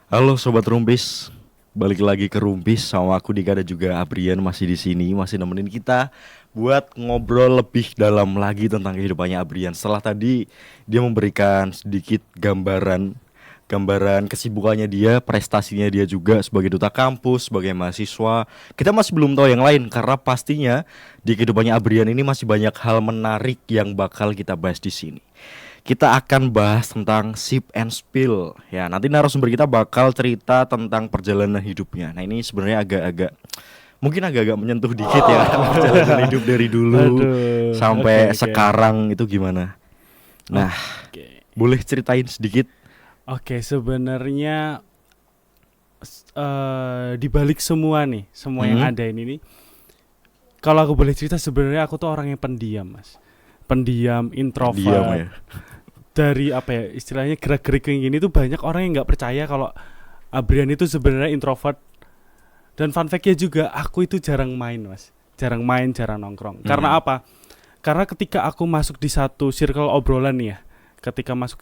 Halo Sobat Rumpis, balik lagi ke Rumpis sama aku Dika dan juga Abrian masih di sini, masih nemenin kita buat ngobrol lebih dalam lagi tentang kehidupannya Abrian. Setelah tadi dia memberikan sedikit gambaran kesibukannya dia, prestasinya dia juga sebagai duta kampus, sebagai mahasiswa. Kita masih belum tahu yang lain karena pastinya di kehidupannya Abrian ini masih banyak hal menarik yang bakal kita bahas di sini. Kita akan bahas tentang sip and spill. Ya, nanti narasumber kita bakal cerita tentang perjalanan hidupnya. Nah, ini sebenarnya agak-agak mungkin agak-agak menyentuh dikit ya perjalanan hidup dari dulu Aduh, oke sampai oke. sekarang itu gimana. Nah, Oke. boleh ceritain sedikit? Oke, sebenarnya di balik semua nih, semua yang Hmm? ada ini nih, kalau aku boleh cerita sebenarnya aku tuh orang yang pendiam, Mas. Pendiam, Diam introvert. ya. Dari apa ya, istilahnya gerak-gerik kayak gini tuh banyak orang yang nggak percaya kalau Abrian itu sebenarnya introvert. Dan fun fact-nya juga, aku itu jarang main, Mas. Jarang main, jarang nongkrong. Karena Hmm. apa? Karena ketika aku masuk di satu circle obrolan nih ya, ketika masuk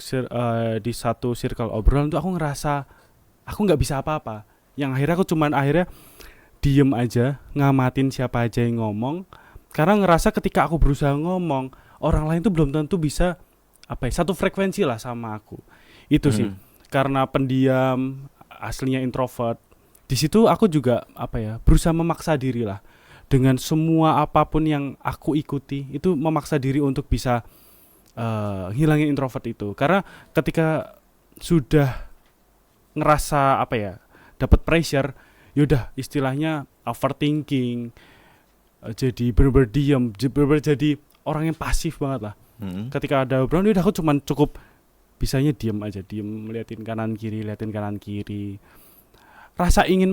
di satu circle obrolan tuh aku ngerasa aku nggak bisa apa-apa. Yang akhirnya aku cuman akhirnya diem aja, ngamatin siapa aja yang ngomong. Karena ngerasa ketika aku berusaha ngomong, orang lain tuh belum tentu bisa apa ya, satu frekuensi lah sama aku. Itu sih. Hmm. Karena pendiam, aslinya introvert. Di situ aku juga apa ya, berusaha memaksa diri lah dengan semua apapun yang aku ikuti itu memaksa diri untuk bisa hilangin introvert itu karena ketika sudah ngerasa apa ya dapat pressure yaudah istilahnya overthinking, jadi bener-bener diem, bener-bener jadi orang yang pasif banget lah. Hmm. Ketika ada obrolan yaudah aku cuman cukup bisanya diem aja, diem liatin kanan kiri. Rasa ingin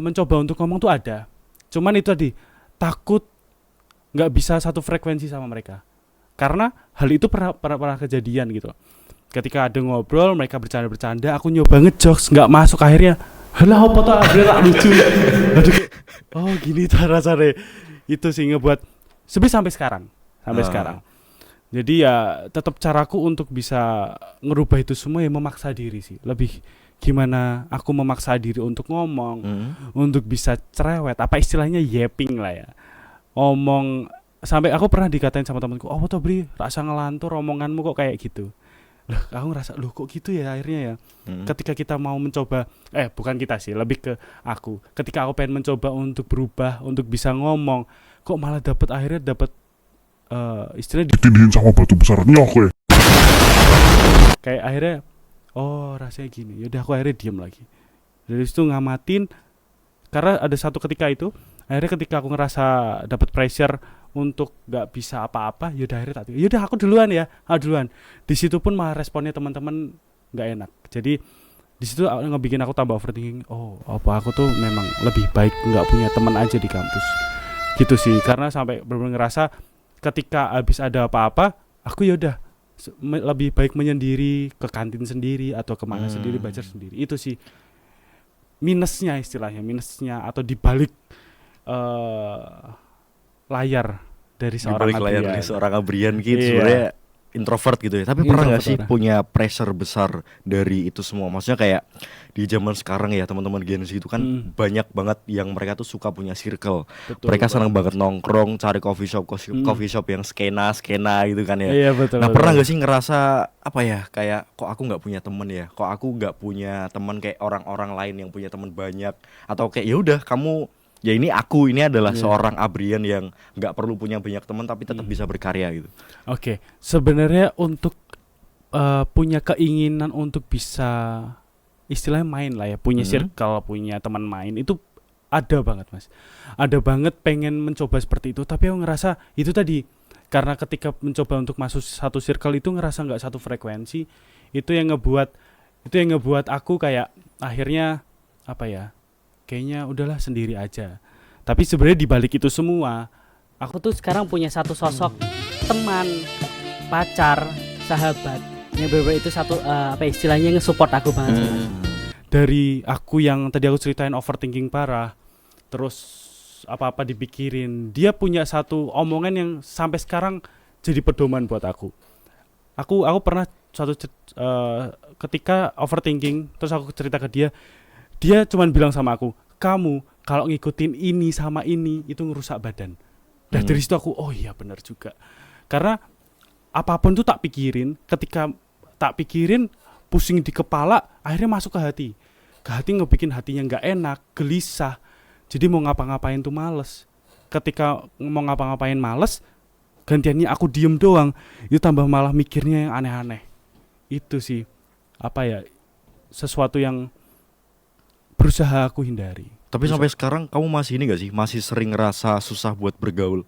mencoba untuk ngomong tuh ada, cuman itu tadi takut nggak bisa satu frekuensi sama mereka karena hal itu pernah kejadian gitu. Ketika ada ngobrol mereka bercanda-bercanda, aku nyoba ngejokes nggak masuk, akhirnya halah apa tuh akhirnya tak lucu. Aduh, oh gini tuh rasanya. Itu sih ngebuat sampai sekarang. Ah. Jadi ya tetap caraku untuk bisa ngerubah itu semua ya memaksa diri sih, lebih gimana aku memaksa diri untuk ngomong, Hmm. untuk bisa cerewet, apa istilahnya yapping lah ya, ngomong. Sampai aku pernah dikatain sama temanku, oh tuh Bri rasa ngelantur omonganmu kok kayak gitu. Loh aku ngerasa loh kok gitu ya akhirnya ya. Hmm. Ketika kita mau mencoba, bukan kita sih, lebih ke aku, ketika aku pengen mencoba untuk berubah, untuk bisa ngomong, kok malah akhirnya dapat istilahnya Ditindihin sama batu besar nyok ya. kayak akhirnya oh rasanya gini, yaudah aku akhirnya diem lagi. Dari situ ngamatin, karena ada satu ketika itu akhirnya ketika aku ngerasa dapat pressure untuk nggak bisa apa-apa, yaudah akhirnya tak, yaudah aku duluan ya, duluan. Di situ pun malah responnya teman-teman nggak enak. Jadi di situ ngebikin aku tambah overthinking. Oh apa aku tuh memang lebih baik nggak punya teman aja di kampus. Gitu sih, karena sampai benar-benar ngerasa ketika habis ada apa-apa, aku yaudah lebih baik menyendiri ke kantin sendiri atau kemana sendiri, Hmm. belajar sendiri. Itu sih minusnya, istilahnya minusnya atau dibalik eh layar dari Di seorang balik layar dari Adrian. seorang Abrian gitu Iya, sebenarnya introvert gitu ya. Tapi pernah nggak introvert sih orang. punya pressure besar dari itu semua? Maksudnya kayak di zaman sekarang ya teman-teman Gen Z itu kan Mm, banyak banget yang mereka tuh suka punya circle. betul Mereka senang banget. banget nongkrong, cari Mm, coffee shop yang skena gitu kan ya. iya betul Nah betul. pernah nggak sih ngerasa apa ya kayak kok aku nggak punya temen ya? Kok aku nggak punya teman kayak orang-orang lain yang punya teman banyak? Atau kayak ya udah kamu ya ini adalah Iya. seorang Abrian yang nggak perlu punya banyak teman tapi tetap Mm. bisa berkarya gitu. Oke, sebenarnya untuk punya keinginan untuk bisa istilahnya main lah ya, punya Hmm. circle, punya teman main itu ada banget mas, ada banget pengen mencoba seperti itu. Tapi aku ngerasa itu tadi, karena ketika mencoba untuk masuk satu circle itu ngerasa nggak satu frekuensi, itu yang ngebuat aku kayak akhirnya apa ya, kayaknya udahlah sendiri aja. Tapi sebenarnya di balik itu semua, aku tuh sekarang punya satu sosok teman, pacar, sahabat yang bener-bener itu satu apa istilahnya nge-support aku banget sih, Mas. Hmm. Dari aku yang tadi aku ceritain overthinking parah, terus apa-apa dipikirin, dia punya satu omongan yang sampai sekarang jadi pedoman buat aku. Aku pernah ketika overthinking, terus aku cerita ke dia, dia cuman bilang sama aku, kamu kalau ngikutin ini sama ini itu ngerusak badan. Dan dari situ aku, oh iya benar juga. Karena apapun tuh tak pikirin, ketika tak pikirin pusing di kepala, akhirnya masuk ke hati. Ke hati ngebikin hatinya nggak enak, gelisah. Jadi mau ngapa-ngapain tuh males. Ketika mau ngapa-ngapain males, gantiannya aku diem doang, itu tambah malah mikirnya yang aneh-aneh. Itu sih sesuatu yang berusaha aku hindari. Tapi sampai sekarang kamu masih ini gak sih? Masih sering ngerasa susah buat bergaul?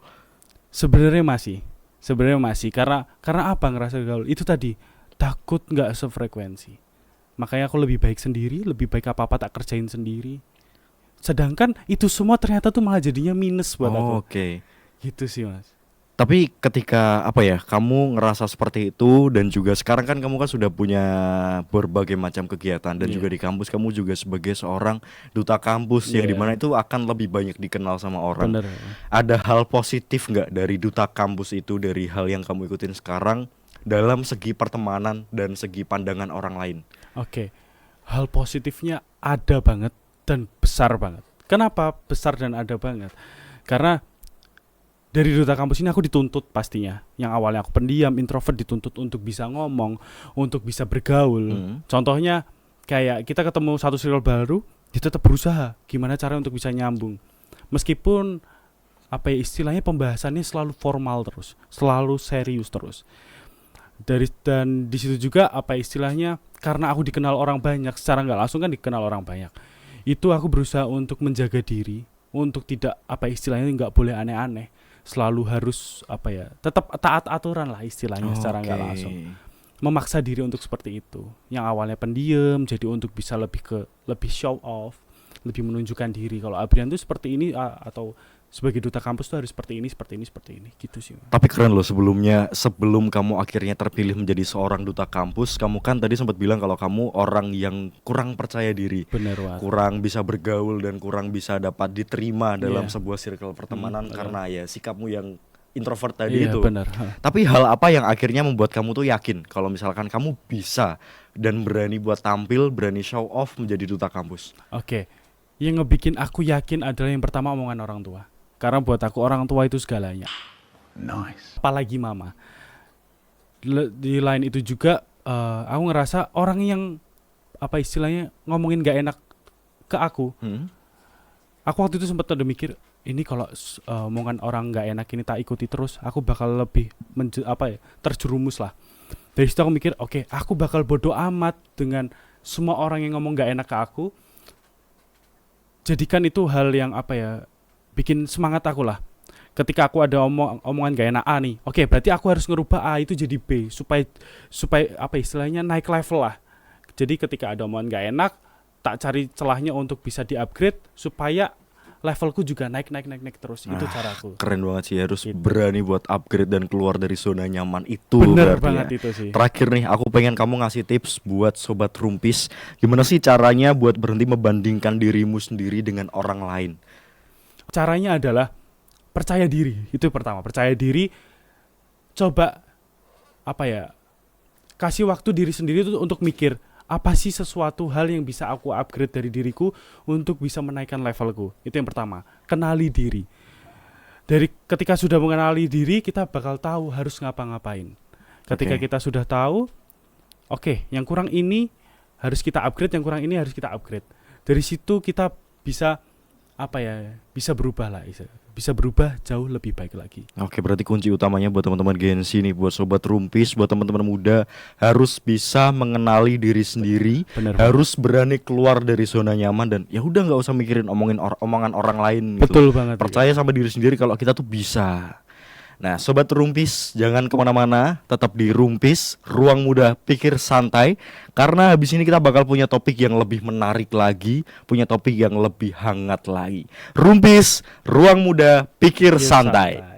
Sebenarnya masih karena apa ngerasa gaul? Itu tadi takut nggak sefrekuensi. Makanya aku lebih baik sendiri, lebih baik apa-apa tak kerjain sendiri. Sedangkan itu semua ternyata tuh malah jadinya minus buat aku. Oke. Gitu sih Mas. Tapi ketika kamu ngerasa seperti itu dan juga sekarang kan kamu kan sudah punya berbagai macam kegiatan dan juga di kampus kamu juga sebagai seorang duta kampus yang dimana itu akan lebih banyak dikenal sama orang. Bener. Ada hal positif nggak dari duta kampus itu, dari hal yang kamu ikutin sekarang dalam segi pertemanan dan segi pandangan orang lain? Oke. Hal positifnya ada banget dan besar banget. Kenapa besar dan ada banget? Karena dari duta kampus ini aku dituntut pastinya. Yang awalnya aku pendiam, introvert, dituntut untuk bisa ngomong, untuk bisa bergaul. Contohnya kayak kita ketemu satu circle baru, dia tetap berusaha gimana cara untuk bisa nyambung. Meskipun istilahnya pembahasannya selalu formal terus, selalu serius terus. Dan di situ juga istilahnya karena aku dikenal orang banyak, secara nggak langsung kan dikenal orang banyak. Itu aku berusaha untuk menjaga diri, untuk tidak istilahnya nggak boleh aneh-aneh. Selalu harus tetap taat aturan lah istilahnya secara nggak langsung. Memaksa diri untuk seperti itu. Yang awalnya pendiam jadi untuk bisa lebih show off, lebih menunjukkan diri. Kalau Abrian tuh seperti ini atau sebagai duta kampus tuh harus seperti ini gitu sih. Tapi keren loh, sebelum kamu akhirnya terpilih menjadi seorang duta kampus, kamu kan tadi sempat bilang kalau kamu orang yang kurang percaya diri. Bener banget. Kurang bisa bergaul dan kurang bisa dapat diterima dalam sebuah circle pertemanan karena sikapmu yang introvert tadi itu. Bener. Tapi hal apa yang akhirnya membuat kamu tuh yakin kalau misalkan kamu bisa dan berani buat tampil, berani show off menjadi duta kampus? Oke. Yang ngebikin aku yakin adalah yang pertama omongan orang tua. Karena buat aku orang tua itu segalanya. Nice. Apalagi mama. Di lain itu juga aku ngerasa orang yang istilahnya ngomongin gak enak ke aku. Aku waktu itu sempat ada mikir, ini kalau omongan orang gak enak ini tak ikuti terus, aku bakal lebih terjerumus lah. Dari situ aku mikir, oke, aku bakal bodoh amat dengan semua orang yang ngomong gak enak ke aku. Jadikan itu hal yang bikin semangat aku lah. Ketika aku ada omongan gak enak A nih, oke, berarti aku harus ngerubah A itu jadi B supaya istilahnya naik level lah. Jadi ketika ada omongan gak enak, tak cari celahnya untuk bisa di-upgrade supaya levelku juga naik terus. Itu caraku. Keren banget sih, harus berani buat upgrade dan keluar dari zona nyaman itu. Bener banget itu sih. Terakhir nih, aku pengen kamu ngasih tips buat sobat rumpis, gimana sih caranya buat berhenti membandingkan dirimu sendiri dengan orang lain? Caranya adalah percaya diri. Itu pertama, percaya diri. Coba kasih waktu diri sendiri itu untuk mikir, apa sih sesuatu hal yang bisa aku upgrade dari diriku untuk bisa menaikkan levelku. Itu yang pertama, kenali diri. Dari ketika sudah mengenali diri, kita bakal tahu harus ngapa-ngapain. Ketika kita sudah tahu, yang kurang ini harus kita upgrade, yang kurang ini harus kita upgrade. Dari situ kita bisa bisa berubah lah, bisa berubah jauh lebih baik lagi. Oke, berarti kunci utamanya buat teman-teman Gen Z nih, buat sobat rumpis, buat teman-teman muda, harus bisa mengenali diri sendiri. Bener, harus berani keluar dari zona nyaman dan ya udah nggak usah mikirin omongan orang lain. Betul banget. Percaya sama diri sendiri kalau kita tuh bisa. Nah, sobat rumpis, jangan kemana-mana, tetap di Rumpis, Ruang Muda Pikir Santai. Karena habis ini kita bakal punya topik yang lebih menarik lagi, punya topik yang lebih hangat lagi. Rumpis, Ruang Muda Pikir Santai.